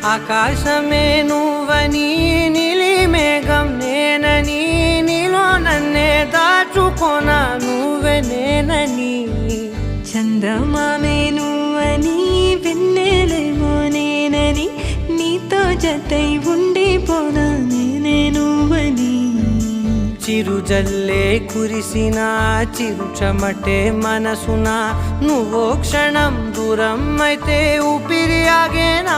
ఆకాశమే నువ్వని నీలి మేఘం నేనని నీలో నన్నే దాచుకోన నువ్వే నేనని చందమామే నువ్వని వెన్నెలేమో నేనని నీతో జతై ఉండిపోనా నేనే నువ్వని చిరుజల్లే కురిసిన చిరుచమటే మనసున నువ్వో క్షణం దూరం అయితే ఊపిరి ఆగేనా